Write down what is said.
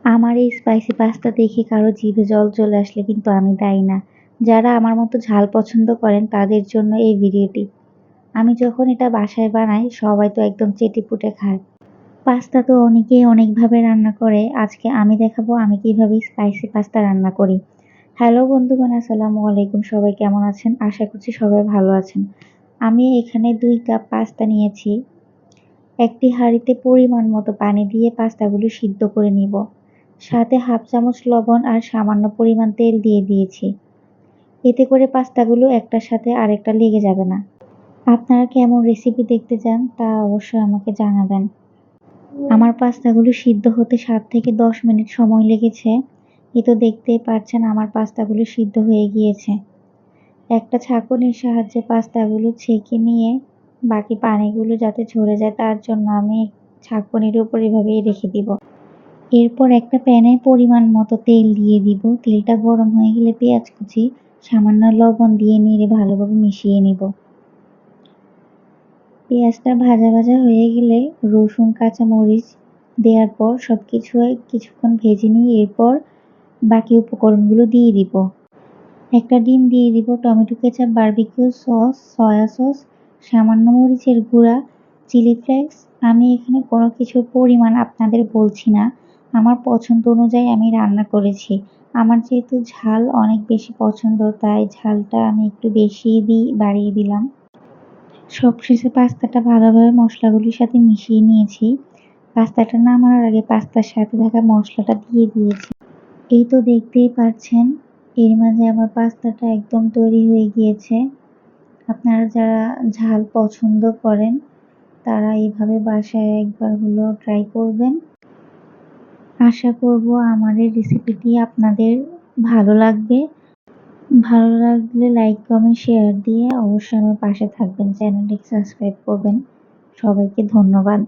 আমার এই spicy pasta দেখে কারো জিভে জল চলে আসলে কিন্তু আমি দায়ী না। যারা আমার মতো ঝাল পছন্দ করেন তাদের জন্য এই ভিডিওটি। আমি যখন এটা বাসায় বানাই সবাই তো একদম চেটেপুটে খায়। পাস্তা তো অনেকেই অনেকভাবে রান্না করে। আজকে আমি দেখাবো আমি কিভাবে স্পাইসি পাস্তা রান্না করি। হ্যালো বন্ধুগণ, আসসালামু আলাইকুম। সবাই কেমন আছেন? আশা করছি সবাই ভালো আছেন। আমি এখানে ২ কাপ পাস্তা নিয়েছি। একটি হাঁড়িতে পরিমাণ মতো পানি দিয়ে পাস্তাগুলো সিদ্ধ করে নিব। সাথে হাফ চামচ লবণ আর সামান্য পরিমাণ তেল দিয়ে দিয়েছি। এতে করে পাস্তাগুলো একটার সাথে আরেকটা লেগে যাবে না। আপনারা কেমন রেসিপি দেখতে চান তা অবশ্যই আমাকে জানাবেন। আমার পাস্তাগুলো সিদ্ধ হতে ৭ থেকে ১০ মিনিট সময় লেগেছে। এই তো দেখতেই পাচ্ছেন আমার পাস্তাগুলো সিদ্ধ হয়ে গিয়েছে। একটা ছাঁকনির সাহায্যে পাস্তাগুলো ছেঁকে নিয়ে বাকি পানিগুলো যাতে ঝরে যায় তার জন্য আমি ছাঁকনির উপর এভাবেই রেখে দিব। এরপর একটা প্যানে পরিমাণ মতো তেল দিয়ে দিব। তেলটা গরম হয়ে গেলে পেঁয়াজ কুচি, সামান্য লবণ দিয়ে নেড়ে ভালোভাবে মিশিয়ে নিব। পেঁয়াজটা ভাজা ভাজা হয়ে গেলে রসুন, কাঁচামরিচ দেওয়ার পর সবকিছু কিছুক্ষণ ভেজে নিয়ে এরপর বাকি উপকরণগুলো দিয়ে দিব। একটা ডিম দিয়ে দিব, tomato ketchup, barbecue sauce, soya sauce, সামান্য মরিচের গুঁড়া, চিলি ফ্লেক্স। আমি এখানে কোনো কিছুর পরিমাণ আপনাদের বলছি না। আমার পছন্দ অনুযায়ী আমি রান্না করেছি। আমার যেহেতু ঝাল অনেক বেশি পছন্দ তাই ঝালটা আমি একটু বেশিই বাড়িয়ে দিলাম। সবশেষে পাস্তাটা ভালোভাবে মশলাগুলির সাথে মিশিয়ে নিয়েছি। পাস্তাটা নামানোর আগে পাস্তার সাথে থাকা মশলাটা দিয়ে দিয়েছি। এই তো দেখতেই পাচ্ছেন এর মাঝে আমার পাস্তাটা একদম তৈরি হয়ে গিয়েছে। আপনারা যারা ঝাল পছন্দ করেন তারা এইভাবে বাসায় একবার হলেও ট্রাই করবেন। আশা করব আমার এই রেসিপিটি আপনাদের ভালো লাগবে। ভালো লাগলে লাইক, কমেন্ট, শেয়ার দিয়ে অবশ্যই আমার পাশে থাকবেন। চ্যানেলটিকে সাবস্ক্রাইব করবেন। সবাইকে ধন্যবাদ।